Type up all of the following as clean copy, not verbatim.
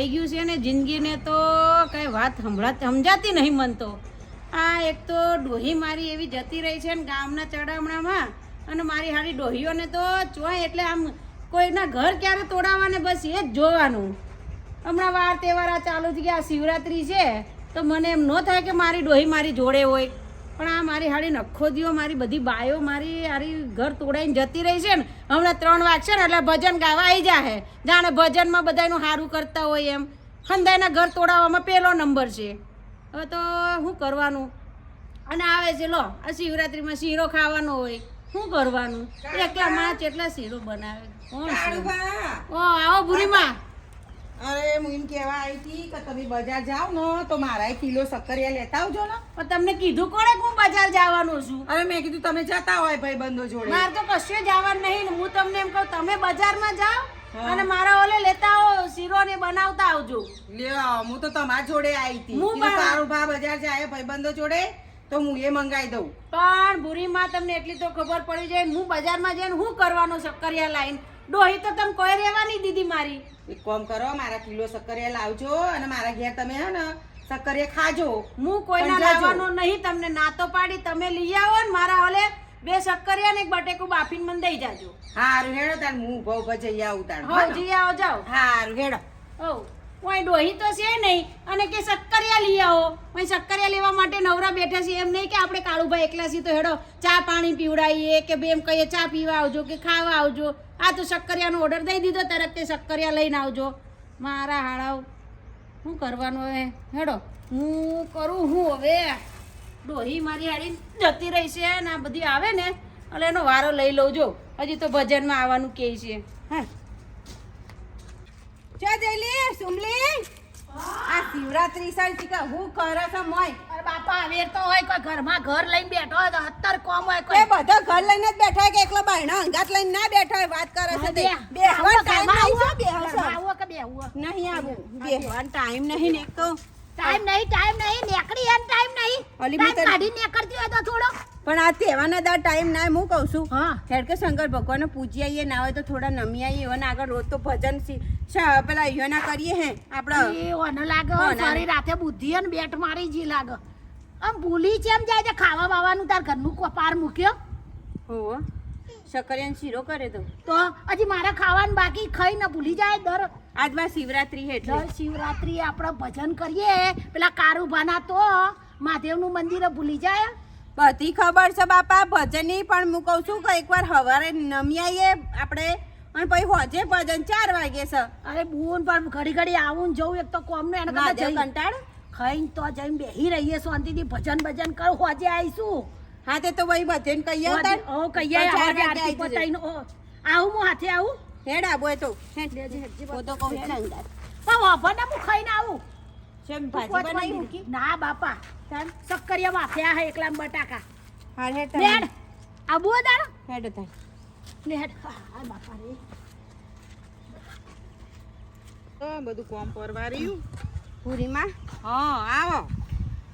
થઈ ગયું છે ને જિંદગીને તો કઈ વાત સમજાતી નહીં મન તો. આ એક તો ડોહી મારી એવી જતી રહી છે ને ગામના ચડામણામાં, અને મારી હારી ડોહીઓને તો ચોય એટલે આમ કોઈના ઘર ક્યારે તોડાવાને બસ એ જ જોવાનું. હમણાં વાર તહેવાર આ ચાલુ થઈ ગયા, શિવરાત્રી છે તો મને એમ ન થાય કે મારી ડોહી મારી જોડે હોય, પણ આ મારી હાડી નખો દિયો મારી બધી બાયો મારી હારી ઘર તોડાઈને જતી રહી છે ને. હમણાં 3 વાગશે ને એટલે ભજન ગાવા આવી જાય, જાણે ભજનમાં બધાનું સારું કરતા હોય એમ. ખંદાઈના ઘર તોડાવવામાં પહેલો નંબર છે. હવે તો શું કરવાનું? અને આવે છે લો આ શિવરાત્રીમાં શીરો ખાવાનો હોય, શું કરવાનું? એકલા માં કેટલા શીરો બનાવે કોણ? ઓ આવો ભૂરીમાં. અરે હું એમ કહેવા આવી હતી કે તમે બજાર જાઓ ને તો મારા 1 કિલો શક્કરિયા લેતા આવજો ને. પણ તમને કીધું કોણે હું બજાર જવાનું છું? અરે મેં કીધું તમે જતા હોય ભાઈ બંધો જોડે. મારે તો કશું જવાનું નહીં. હું તમને એમ કહું તમે બજારમાં જાઓ અને મારા ઓલે લેતા આવો શીરો ને બનાવતા આવજો. લ્યો હું તો તમારા જોડે આવી હતી. હું કીધું તારું ભા બજાર જાય ભાઈ બંધો જોડે તો હું એ મંગાવી દઉં. પણ ભૂરીમાં તમને એટલી તો ખબર પડી જાય હું બજારમાં જઈને શું કરવાનું શક્કરિયા લાઈન? ડોહી તો તમે કોઈ રહેવા નહીં દીધી મારી. એક કામ કરો, મારા કિલો શક્કરિયા લાવજો અને મારા ઘેર તમે હે ને શક્કરિયા ખાજો. હું કોઈના લાવવાનું નહીં. તમને ના તો પાડી તમે લઈ આવો ને મારા ઓલે 2 શક્કરિયા ને 1 બટેકું બાફીને મને દઈ જાજો. હારું હેડો તાર હું ઉભા જઈ આવું તાર. હો જી આવો જાઓ. હારું હેડો. હો કોઈ ડોહી તો છે નહીં અને કે શક્કરિયા લઈ આવો. કોઈ શક્કરિયા લેવા માટે નવરા બેઠા છે એમ નહીં કે આપણે કાળુભાઈ એકલા છીએ તો હેડો ચા પાણી પીવડાવીએ કે બેમ કહીએ ચા પીવા આવજો કે ખાવા આવજો. આ તો શક્કરિયાનો ઓર્ડર દઈ દીધો તરત તે શક્કરિયા લઈને આવજો. મારા હાડાઓ શું કરવાનું હવે? હેડો હું કરું હું હવે. ડોહી મારી હાડી જતી રહી છે ને આ બધી આવે ને એટલે એનો વારો લઈ લઉં. જો હજી તો ભજનમાં આવવાનું કહે છે. હા ચા જઈલી સુમલી આ શિવરાત્રી સાલ કે હું કરે છે મોય. અરે બાપા વેર તો હોય કોઈ ઘરમાં ઘર લઈને બેઠો હોય તો 70 કોમ હોય એ કોઈ. બધા ઘર લઈને જ બેઠા કે એકલા બાયણા અંગાત લઈને ના બેઠા હોય વાત કરે છે તે. બેહવાનો ટાઈમ નહીં છે બેહવાનો. આવો કે બેહવો નહીં આવું બેહવાનો ટાઈમ નહીં ને એક તો ટાઈમ નહીં નેકડી એન ટાઈમ નહીં. ઓલી ટાઈમ બી કાઢી નેકળતી હોય તો થોડો. પણ આ તહેવારના દર ટાઈમ ના હું કહું છું. હા હેડ કે શંકર ભગવાનને પૂજી આવીએ ના હોય તો થોડા નમી આવીએ અને આગળ રોજ તો ભજન પેલા ઈયોના કરીએ હે આપણે. એ ઓને લાગે સારી રાતે બુદ્ધિ અને બેટ મારી જી લાગે. આમ ભૂલી છે એમ જાય છે ખાવા બાવાનું તાર ઘરનું કપાર મૂક્યો. હોવો શક્કરિયાનો શીરો કરે તો હજી મારા ખાવાનું બાકી ખાઈ ને ભૂલી જાય. આજમાં શિવરાત્રી હે એટલે દર શિવરાત્રી આપણે ભજન કરીએ પેલા કારુભાના તો મહાદેવનું મંદિર ભૂલી જાય. બધી ખબર છે બાપા ભજનની, પણ હું કહું છું કે એકવાર સવારે નમી આવીએ આપણે અને પછી હોજે ભજન 4 વાગે છે. અરે બૂન પણ ઘડી ઘડી આવું ને જવું એક તો કોમ ને એના કરતા જઈ કંટાળ ખાઈને તો જઈને બેહી રહીએ શાંતિથી ભજન કરો. હોજે આવીશું. હા તે તો ભાઈ ભજન કહીએ ઓ કહીએ આરતી પતાઈને આવું હું હાથે આવું. હેડ આબો તો હું તો કહું છું પણ વાભને હું ખાઈને આવું. શેમ ભાજી બનાવી મૂકી? ના બાપા શક્કરિયા માફ્યા હે એકલા બટાકા. હા હેડ લેડ આબુ દાડો હેડ થાય લેડ. હા બાપા રે તો બધું કોમ પરવા રહ્યું પૂરીમાં. હા આવો.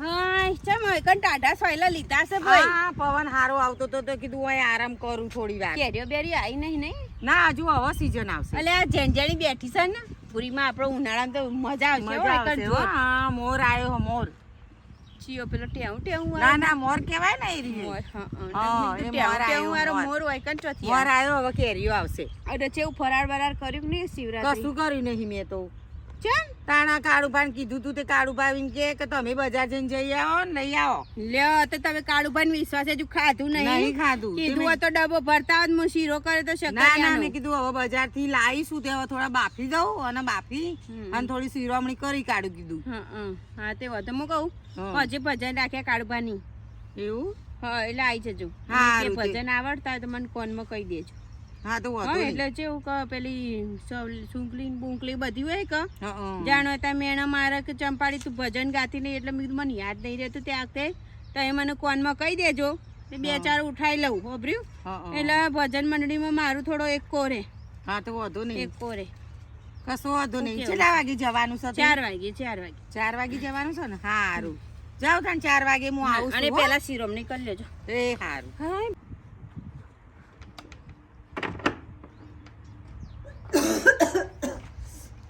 હા ચમ કંટાઢા સોયલા લીધા છે ભાઈ. હા પવન હારો આવતો તો કીધું ઓય આરામ કરું થોડી વાર. કેરીઓ બેરી આવી નહીં ના હજુ હવે સીઝન આવશે. એટલે આ જેણજેણી બેઠી છે ને પૂરીમાં આપણે ઉનાળામાં તો મજા આવશે. હા મોર આવ્યો મોર. ચિયો પેલો ટેવું ના ના મોર કહેવાય ને એ રીતે. હા એ મોર આવ્યો મોર હોય કન ચોથી મોર આવ્યો. હવે કેરીઓ આવશે. એટલે ચેવું ફરાળ બરાળ કર્યું નહીં શિવરાત્રી? કશું કર્યું નહીં મેં તો. ચમ તાણા કાળુભાઈ કીધું તું તે કાળુભાઈ કે તમે બજાર જઈને જઈ આવો ને લઈ આવો. લ્યો તો તમે કાળુભાઈ વિશ્વાસે હજુ ખાધું નહીં ખાધું. કીધું તો ડબ્બો ભરતા હું શીરો કરે તો શક્કરિયા મેં કીધું હવે બજાર થી લાવીશું તે હવે થોડા બાફી દઉં અને બાફી અને થોડી શીરોમણી કરી કાઢું કીધું. હા તે વાત હું કહું હજી ભજન રાખ્યા કાળુભાઈ એવું. હા એટલે આવી જજો. હા ભજન આવડતા હોય તો મને કોનમાં કહી દેજો. હા તો એટલે કેવું કે પેલી સુંકલી બુંકલી બધી હોય કે જાણો તા મેણા મારે કે ચંપાડી તું ભજન ગાતી નહીં એટલે મેં મને યાદ નહીં રહેતું તે વખતે તો એ મને કોનમાં કહી દેજો 2-4 ઉઠાઈ લઉં. ખબર્યું? એટલે ભજન મંડળીમાં મારું થોડો એક કોરે. હા તો વાંધો નહીં એક કોરે કશો વાંધો નહીં. કેટલા વાગે જવાનું છે? 4 વાગે. 4 વાગે જવાનું છે ને? સારું જાવ તને 4 વાગે હું આવું અને પેલા શિરોમણી કરી લેજો. એ સારું. હા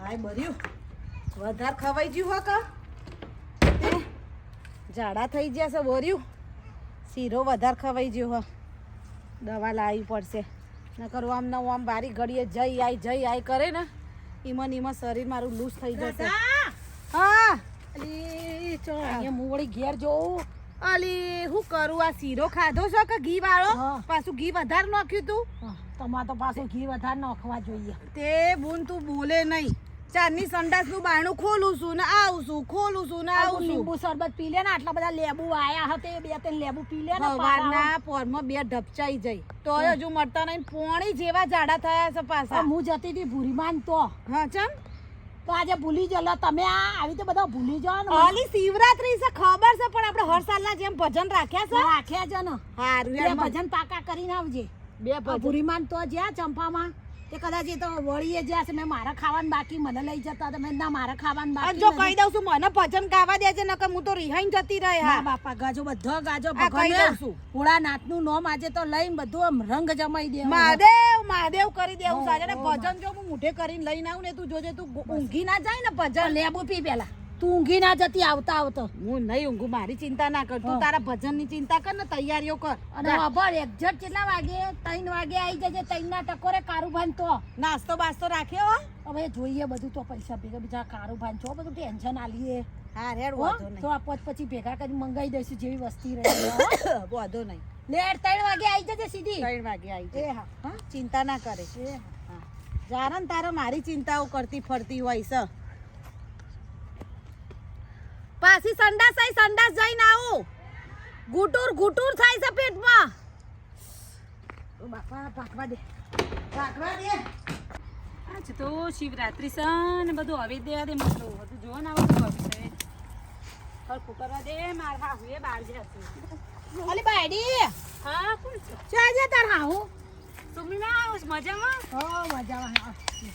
હાય બર્યું વધારે ખવાઈ ગયું હો કા ઝાડા થઈ ગયા છે બોર્યું શીરો વધારે ખવાઈ ગયો હો દવા લાવવી પડશે નકર આમ ને આમ બારી ઘડીએ જઈ આઈ કરે ને ઈમાં શરીર મારું લૂઝ થઈ જશે હા અલી ચો અહીંયા હું વળી ઘેર જોઉં અલી હું કરું આ શીરો ખાધો છો કે ઘી વાળો પાછું ઘી વધારે નાખ્યું તું તમારે તો પાછું ઘી વધારે નાખવા જોઈએ તે બૂન તું બોલે નહીં ચારની સંડાસનું બારણું ખોલું છું ને આવું છું ખોલું છું ને આવું છું લીંબુ શરબત પી લે ને આટલા બધા લેબુ આયા હતા બે ત્રણ લેબુ પી લે ને સવારના પોરમાં બે ઢપચાઈ જઈ તોય હજુ મળતા નહીં પોણી જેવા જાડા થયા છે પાછા હું જતી હતી ભૂરીમાન તો હા ચમ તો આજે ભૂલી જલો તમે આ આવી રીતે બધા ભૂલી જાઓ ને ઓલી શિવરાત્રી છે ખબર છે પણ આપણે હર સાલના જેમ ભજન રાખ્યા છે રાખ્યા છે ને હારું બે યાર ભજન પાકા કરીને આવજે બે ભજન ભૂરીમાન તો જ્યાં ચંપામાં તે કદાચ એ તો વળીએ જ્યાં છે મેં મારા ખાવાનું બાકી મને લઈ જતા હતા મેં ના મારા ખાવાનું અને બાકી જો કહી દઉં છું મને ભજન ગાવા દે છે નકર હું તો રિહાઈન જતી રહે હા હા બાપા ગાજો બધો ગાજો આ કહી દઉં છું. ભોળા નાથનું નોમ આજે તો લઈને બધું આમ રંગ જમાઈ દે મહાદેવ કરી દેવું સાજે ને ભજન જો હું મુઠે કરીને લઈને આવું ને તું જોજે તું ઊંઘી ના જાય ને ભજન લેબુ પી પેલા તું ઊંઘી ના જતી આવતા આવતો હું નહીં ઊંઘું મારી ચિંતા ના કર તું તારા ભજનની ચિંતા કર ને તૈયારીઓ કર અને ખબર એક્ઝેક્ટ કેટલા વાગે 3 વાગે આવી જજે 3 ના ટકોરે કારુભાન તો નાસ્તો બાસ્તો રાખ્યો હવે જોઈએ બધું તો પૈસા ભેગા બીજા કારુભાન છો બધું ટેન્શન આલીએ હા રેડ હો? વાંધો નહીં તો આ પછી ભેગા કરી મંગાઈ દઈશું જેવી વસ્તી રહી વાંધો નહીં લેટ 3 વાગે આવી જજે સીધી 3 વાગે આવી એ હા હા ચિંતા ના કરે એ હા જારણ તારા મારી ચિંતાઓ કરતી ફરતી હોય છે પાછી સંડાસ જઈને આવું ગુટુર થાય છે પેટમાં ઓ બાપા પાકવા દે આજ તો શિવરાત્રી છે ને બધું હવે દેવા દે મતલબ બધું જો ને આવું બધું હવે છે હરખું કરવા દે માર હાહુએ બહાર જશે અલી બાયડી હા કોણ છે ચાજે તાર હાહુ સુમીના આવું મજામાં હો મજામાં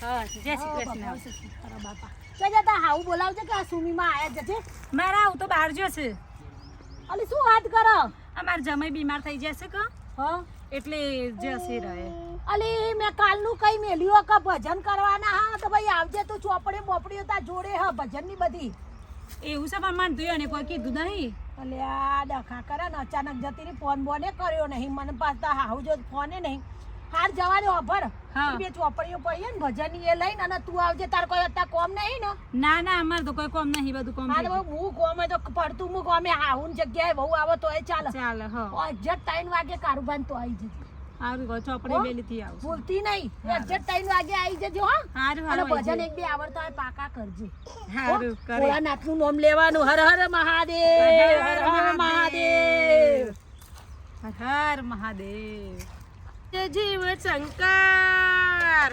હા જય શ્રી કૃષ્ણ તારા બાપા ચાજે તાર હાહુ બોલાવજે કે આ સુમીમાં આયા જજે મારા આવું તો બહાર જો છે અલી શું વાત કરો અમાર જમાઈ બીમાર થઈ જશે કે હા એટલે જશે રહે અલી મેં કાલનું કઈ મેલ્યું કે ભજન કરવાના હા તો ભાઈ આવજે તું ચોપડી બોપડી તા જોડે હા ભજનની બધી એવું છે પણ માન થયું ને કોઈ કીધું નહીં અલે આ ડખા કરે ને અચાનક જતી રહી ફોન બોને કર્યો નહીં મને પાછા હાહુ જો ફોને નહીં હાર જવાની ઓફર હા. બે ચોપડીઓ પડી ને ભજનની એ લઈને અને તું આવજે તાર કોઈ અત્યારે કોમ નહીં ને ના ના અમાર તો કોઈ કોમ નહીં બધું કોમ હાલ હું કોમે તો પડતું હું કોમે હાહુ જગ્યાએ બહુ આવે તો એ ચાલે ચાલે હા એક્ઝેક્ટ 3 વાગે કારુબાન તો આવી જજે સારું કહો ચોપડી બેલીથી આવું ભૂલતી નહીં એક્ઝેક્ટ 3 વાગે આવી જજો હા સારું અને સારું ભજન એક બે આવડતા હોય પાકા કરજે સારું કરે ભોળાનાથનું નામ લેવાનું હર હર મહાદેવ હર હર મહાદેવ હર મહાદેવ જય જીવ શંકર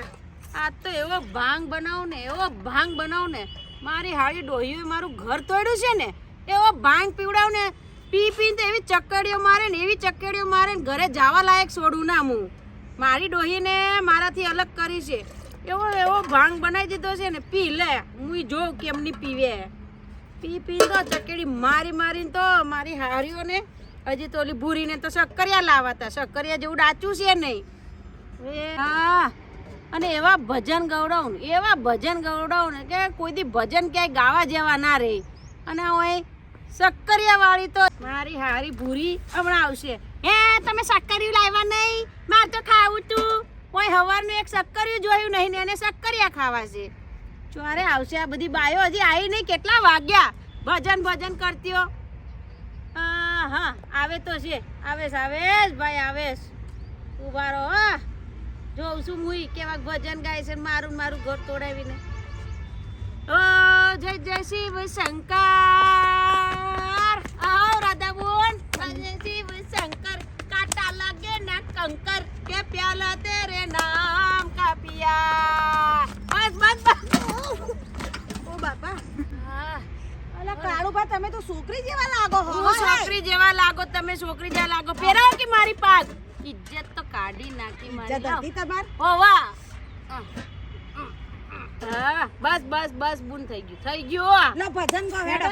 આ તો એવો ભાંગ બનાવ ને મારી હાળી ડોહીએ મારું ઘર તોડ્યું છે ને એવો ભાંગ પીવડાવ ને પી પીને તો એવી ચક્કડીઓ મારે ને ઘરે જવા લાયક છોડું ના હું મારી ડોહીને મારાથી અલગ કરી છે એવો ભાંગ બનાવી દીધો છે ને પી લે હું જો કેમની પીવે પી તો ચક્કડી મારીને તો મારી હારીઓને હજી તો ઓલી ભૂરીને તો શક્કરિયા લાવાતા શક્કરિયા જેવું ડાચું છે નહીં હા અને એવા ભજન ગવડાવું ને કે કોઈ દી ભજન ક્યાંય ગાવા જેવા ના રહે અને હોય શક્કરિયા વાળી તો મારી હારી ભૂરી હમણાં આવશે હે તમે શક્કરિયું લાવ્યા નહીં મારે તો ખાવું તું કોઈ હવારનું એક શક્કરિયું જોયું નહીં ને એને શક્કરિયા ખાવા છે ચોરે આવશે આ બધી બાયો હજી આવી નહીં કેટલા વાગ્યા ભજન કરતીઓ હા આવે તો છે આવેશ ભાઈ આવેશ ઉભા રહો હા જોઉં છું મુઈ કેવા ભજન ગાય છે મારું ઘર તોડાવીને ઓ જય શિવ શંકર આવો રાધા બોન જય શિવ શંકર કાંટા લાગે ના કંકર કે પ્યાલા તેરે નામ કા પિયા બસ ઓ બાપા હા અલા કાળુભા તમે તો છોકરી જેવા લાગો હો છોકરી જેવા લાગો તમે છોકરી જેવા લાગો પહેરાવો કે મારી પાગ ઇજ્જત તો કાઢી નાખી મારી ઇજ્જત હતી તમાર હોવા હા બસ બુન થઈ ગયું લો ભજન ગો હેડો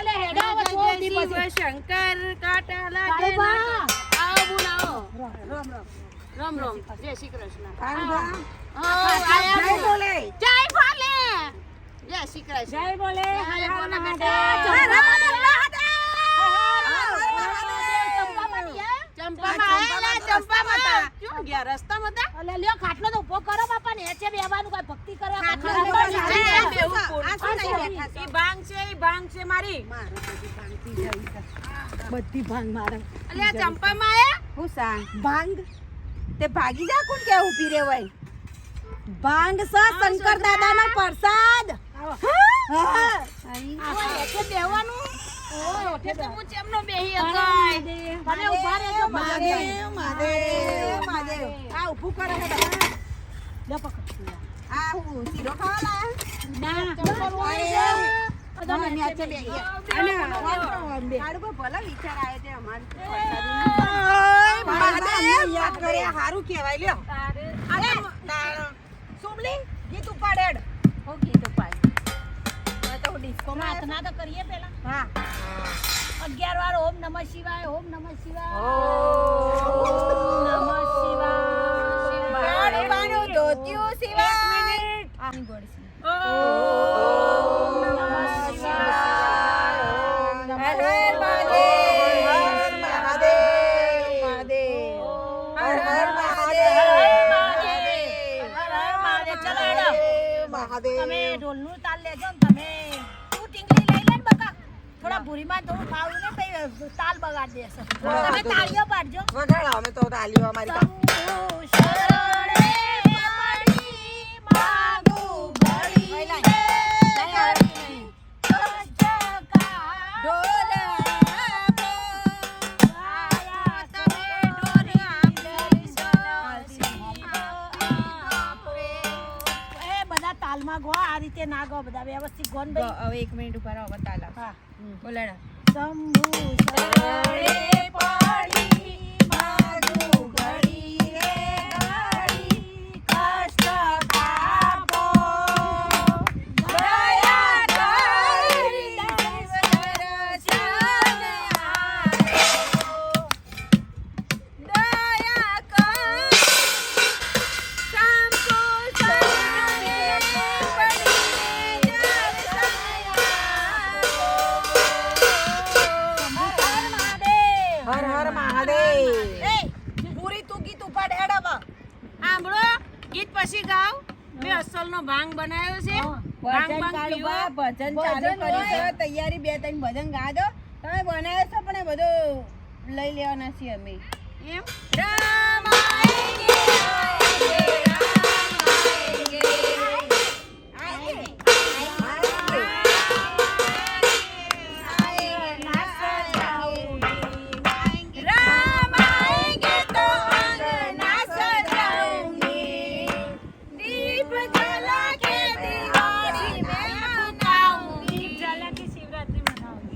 જય શિવ શંકર કાટા લાગે ના આવો બુન આવો રામ જય શ્રી કૃષ્ણ કાળુભા આયા જય બોલે જય ભોલે જય શ્રી કૃષ્ણ. જય બોલે જય બોલે ચંપામાં આયેલા, ચંપામાં હતા. ક્યાં ગયા? રસ્તામાં હતા? અલે લ્યો ખાટલો તો ઉભો કરો બાપા ને એચે બેવાનું કોઈ ભક્તિ કરવા ખાટલો ખાટલો ઉપર ઉપર છે, છે. બેવું પૂરું. આ શું લઈ બેઠા છો? ઈ ભાંગ છે, ઈ ભાંગ છે મારી. બધી ભાંગ મારે અલ્યા ચંપામાં આયા? હું સાંગ ભાંગ તે ભાગી જા કોણ કે ઊભી રે વઈ ભાંગ સ શંકર દાદાનો પ્રસાદ હા એકે બેહવાનું. ઓય, ઓઠે તો હું ચેમનો બેહી અકાય. તમે ઉભા રહેજો મહાદેવ મહાદેવ મહાદેવ આ ઊભું કરે હે બધા લે પકડ આ હું શીરો ખાવા ના લાયા નીચે બે અને હાડકો ભલા વિચાર આવે છે અમાર મહાદેવ યાદ કરે હારું કહેવાય લ્યો તારે સુમલી ગીત ઉપાડેડ હો ગીત ઉપાડ તો ડિસ્કો માં પ્રાર્થના તો કરીએ પેલા હા 11 વાર ઓમ નમઃ શિવાય ઓમ નમઃ શિવાય ઓમ નમઃ શિવાય પાણી પાણી ધોત્યું શિવાય આની ગોળસી ઓમ નમઃ શિવાય હર હર મહાદેવ હર મહાદેવ મહાદેવ હર હર મહાદેવ મહાદેવ તમે ઢોલનું તાલ લેજો ને તમે તું ટીંગલી લઈ લે ને બકા થોડા ભૂરીમાં થોડું ખાવું ને પછી તાલ બગાડ દેશે તમે તાળીઓ પાડજો વગાડો અમે તો તાલીઓ અમારી પાસે શંભુ શરણે પડી માગું ઘડી રે કચકા ઢોલ આયા તમે ડોરી એ બધા તાલમાં ગો આ રીતે ના ગો બધા વ્યવસ્થિત ગોન ભાઈ હવે 1 મિનિટ ઉભા રહો અમે તાલ આવશે હા બોલાડા શંભુ શરણે પડી માગું ઘડી રે ઘડી કષ્ટ કાપો દયા કરી દર્શન આવો દયા કર શંભુ શરણે પડી હર હર મહાદેવ પૂરી તું ગીત ઉપાડ હેડાવા સાંભળો, ગીત પછી ગાવ. મેં અસલનો ભાંગ બનાવ્યો છે. ભાંગ ભજન ભાંગ ચાલુ પીવો. ભજન ચાલુ કરી છે તૈયારી 2-3 ભજન ગાજો તમે બનાવ્યો છો પણ એ બધું લઈ લેવાના છીએ અમે એમ?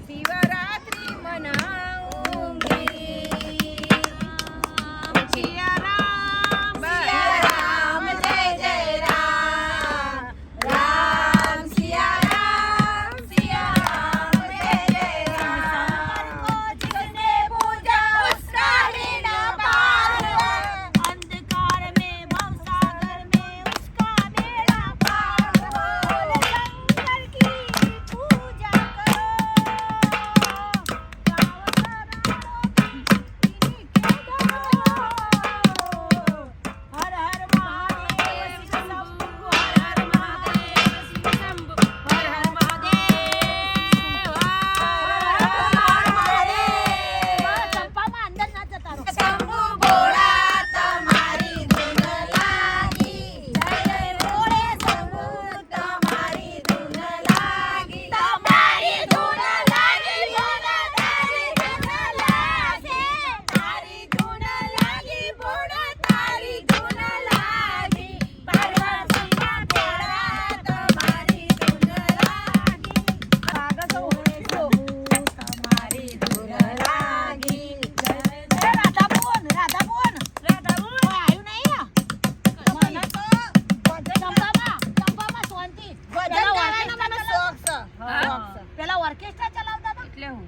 શિવરાત્રી મનાઉંગી સિયા રામ, રામ જય જય રામ રામ સિયા રામ જય જય રામ जिसने पूजा उसका लेना पार अंधकार में भवसागर में उसका बेड़ा पार बोल शंकर की पूजा करो हर हर महादेव शिव शंभु हर हर महादेव शिव शंभु हर हर महादेव ચંપામાં અંદર ના જતા રહો શંભુ ભોળા તમારી ધૂન લાગી જય ભોળે શંભુ તમારી ધૂન લાગી તમારી ધૂન લાગી ભોળા તારી ધૂન લાગી તારી ધૂન લાગી ભોળા તારી ધૂન લાગી પાર્વતીના ભોળા તમારી ધૂન લાગી તમારી ધૂન લાગી રાધા બોન આવ્યું નહીં મને તો ચંપામાં શાંતિ પેલા ઓર્કેસ્ટ્રા ચલાવતા હતા એટલે હું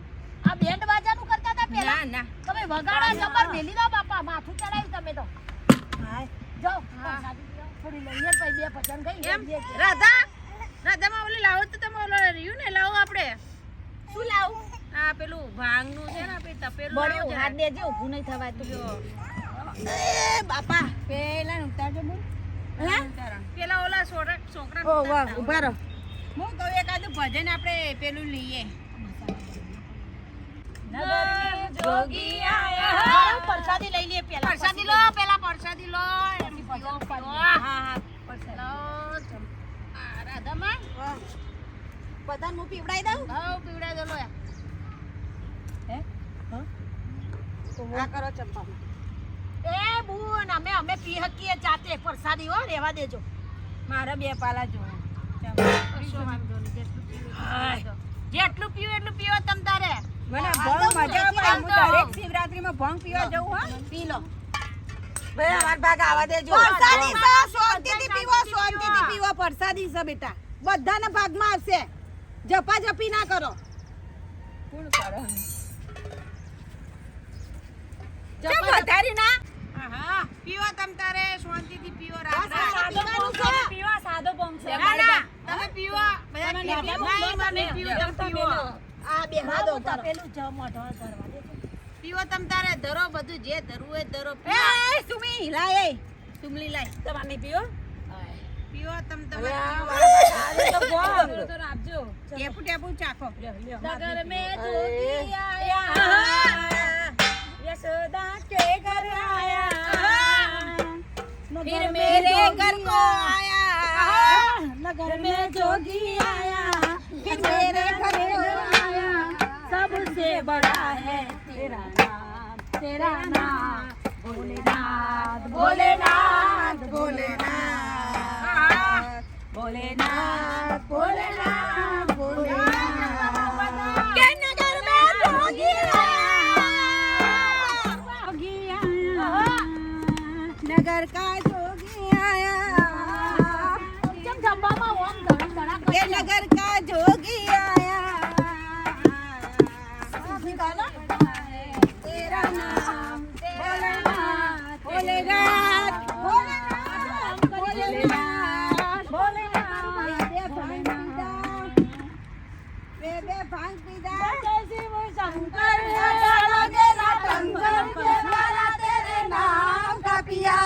આ બેન્ડ બાજાનું કરતા હતા પેલા ના તમે વગાડો જબર મેલી દો બાપા માથું ચડાવ્યું તમે તો જાઓ થોડી લઈએ પછી બે ભજન ગઈ એમ? રાધા, રાધામાં ઓલી લાવો તો તમે ઓલો રહ્યું ને લાવો આપણે શું લાવું આ પેલું ભાંગનું છે ને આપણે તપેલું બળે લાવો હાથ દેજે ઊભું નહીં થવાતું એ બાપા પેલા ઉતારજો બોલ પેલા ઓલા છોકરા ઓ વાહ ઉભા રહો હું કહું એકાદું ભજન આપણે પેલું લઈએ જોગી આયા પ્રસાદી લઈ લઈએ પેલા પરસાદી લો પેલા પરસાદી લો હા રાધામાં બધાને હું પીવડાઈ દઉં હા પીવડાઈ દો લો આ કરો ચંપા એ બુન અમે પી હકીએ જાતે પરસાદી હો રેવા દેજો મારા બે પાલા જો કશો વાંધો નહીં જેટલું પીવું એટલું પીવો તમ તારે મને ભંગ મજા આવે હું દરેક શિવરાત્રીમાં ભંગ પીવા જઉં હા પી લો ભાઈ અમાર ભાગ આવા દેજો પરસાદી છે શાંતિથી પીવો પરસાદી છે બેટા બધાના ભાગમાં આવશે જપા જપી ના કરો કોણ કરો ચમ વધારી ના હા પીવો તમ તારે શાંતિથી પીવો રાધા પીવા સાદો ભંગ છે તમે પીવો બધા નહીં મને પીવો તમ પીવો આ બે હાદો પેલું જ મોઢો ધરવા દે પીવો તમ તારે ધરો બધું જે ધરવું હોય ધરો એ સુમી લાય એ સુમલી લાય તમારે નહીં પીવો પીવો તમ તમે તો આપજો ટેપુ ટેપુ ચાખો નગર में जोगी आया यशोदा के घर आया फिर मेरे घर को आया नगर में जोगी आया फिर मेरे घर को आया सबसे बड़ा है तेरा नाम भोलेनाथ भोलेनाथ भोलेनाथ भोलेनाथ भोलेनाथ भोलेनाथ के नगर में जोगी आया नगर का जोगी आया चम झंबाમાં ઓમ ધણ ધણા के नगर का जोगी आया तेरा नाम भोलेनाथ भोलेनाथ भोलेनाथ भोलेनाथ बेबे भांग पीदा शंकर तेरे नाम का पिया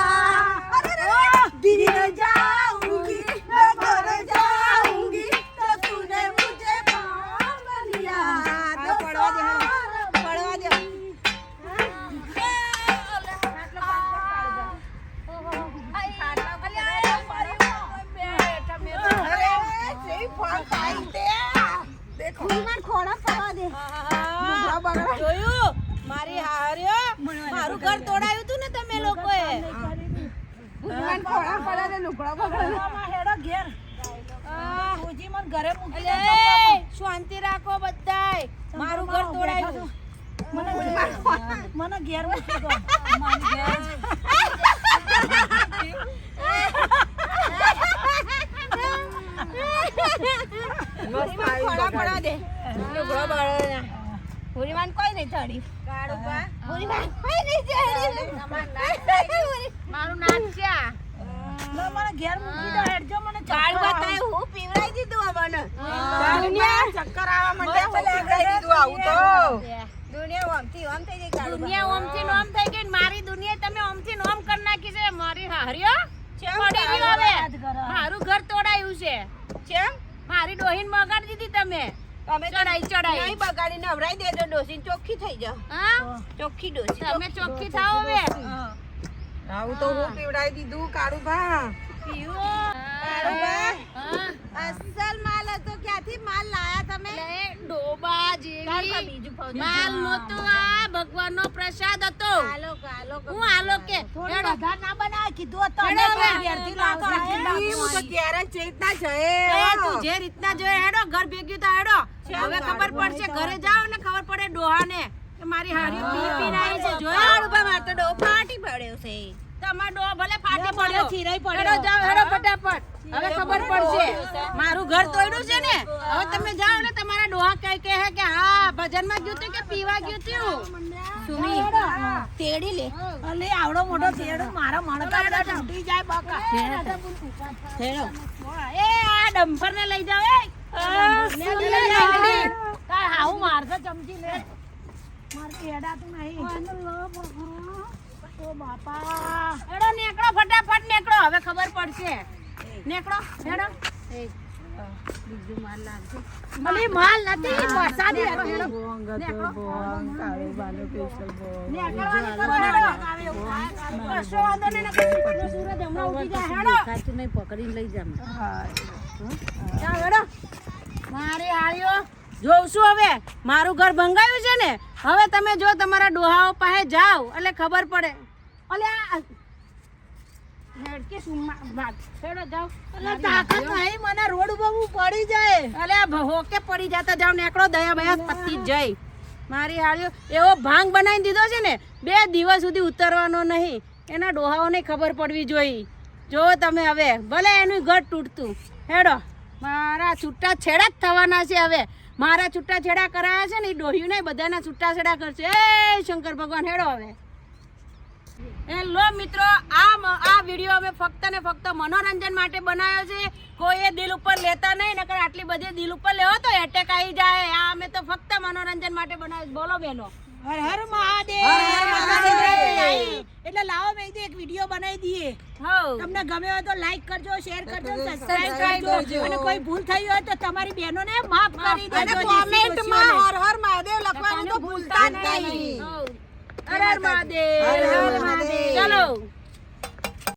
गिर जाऊंगी मैं घर जाऊंगी तो तूने मुझे पाँव लिया तो पड़वा दे જોયું મારી હાર્યો મારું ઘર તોડાયું તું ને તમે લોકોએ હેડો ઘેર પૂજી મન ઘરે મૂકી દે શાંતિ રાખો બધાય મારું ઘર તોડાયું મને ઘેર મૂકી દો મને ઘેર કોઈ નહીં ચડી મારું નામ છે મને ઘેર મૂકી દો હેડજો મને હું પીવડાઈ દીધું મને ચક્કર આવવા માંડ્યા હું પીવડાઈ દીધું આવું તો દુનિયા ઓમથી ઓમ થઈ ગઈ દુનિયા ઓમથી નોમ થઈ ગઈ ને મારી દુનિયા તમે ઓમથી નોમ કરી નાખી છે મારી હાર્યો પડી ગઈ હવે મારું ઘર તોડાયું છે કેમ મારી ડોહીન મગાડી દીધી તમે તમે ચડાઈ નહીં બગાડીને નવરાઈ દેજો ડોસીને ચોખ્ખી થઈ જાઓ હા ચોખ્ખી ડોસી તમે ચોખ્ખી થાઓ હવે આવું તો હું પીવડાઈ દીધું કાળું ભા પીવો હા અસલ માલ હતો ક્યાંથી માલ લાયા તમે લે ડોબા જેવી બીજું માલ નતો આ ભગવાનનો પ્રસાદ હતો કાલો હું આલો કે હેડો ના બનાય કીધું તો હેડો હવે. હું તો ક્યારે ચેતના છે એ તું જે રીતના જોયે હેડો ઘર ભેગ્યું તો હેડો હવે ખબર પડશે ઘરે જાવ ને ખબર પડે ડોહાને કે મારી હારી પી પી નાઈ છે જોયો માર તો ડો ફાટી પડ્યો છે તમારો ડોહો ભલે ફાટી મારો પડ્યો ચીરાઈ પડ્યો. હેડો જાવ હેડો ફટાફટ હવે ખબર પડશે મારું ઘર તોડ્યું છે ને હવે તમે જાઓ ને તમારા ડોહા કઈ કહે કે હા ભજનમાં ગયું તું કે પીવા ગયું તું સુમી તેડી લે અલે આવડો મોટો તેડો મારા મણકા બધા તૂટી જાય બાકા હેડો એ આ ડમ્ફરને લઈ જાવ એ હાઉ મારતો ચમચી લે મારતી હેડાતું નહીં ઓ બાપા હેડો નેકળો ફટાફટ નેકળો હવે ખબર પડશે નેકળો હેડો બીજું માલ લાવજો મલી માલ નથી વરસાદી હેડો હેડો ખાતું નહીં પકડીને લઈ જામ મારી હાળીઓ જોઉં છું હવે મારું ઘર ભંગાયું છે ને હવે તમે જો તમારા ડોહાઓ પાસે જાઓ એટલે ખબર પડે અલ્યા હેડકે હેડો જાઓ તાકાત નહીં મને રોડ ઉપર હું પડી જાય અલ્યા હોકે પડી જતા જાવ નેકળો દયા બયા પતી જ જાય મારી હાળીઓ એવો ભાંગ બનાવી દીધો છે ને 2 દિવસ સુધી ઉતરવાનો નહીં એના ડોહાઓને ખબર પડવી જોઈએ જો તમે હવે ભલે એનું ઘર તૂટતું હેડો મારા છૂટા છેડા જ થવાના છે હવે મારા છૂટા છેડા કરાયા છે ને એ ડોહ્યું નહીં બધાના છૂટા છેડા કરશે એ શંકર ભગવાન હેડો હવે હેલો મિત્રો આ વિડીયો અમે ફક્ત ને ફક્ત મનોરંજન માટે બનાવ્યો છે કોઈએ દિલ ઉપર લેતા નહીં નકર આટલી બધી દિલ ઉપર લેવો તો એટેક આવી જાય આ અમે તો ફક્ત મનોરંજન માટે બનાવ્યો બોલો બેનો હર હર મહાદેવ એટલે લાવો મેં એક વિડીયો બનાવી દઈએ તમને ગમે હોય તો લાઈક કરજો શેર કરજો સબસ્ક્રાઇબ કરજો અને કોઈ ભૂલ થઈ હોય તો તમારી બહેનોને માફ કરી દેજો કોમેન્ટમાં હર હર મહાદેવ લખવાનું તો ભૂલતા જ નહીં હર હર મહાદેવ ચલો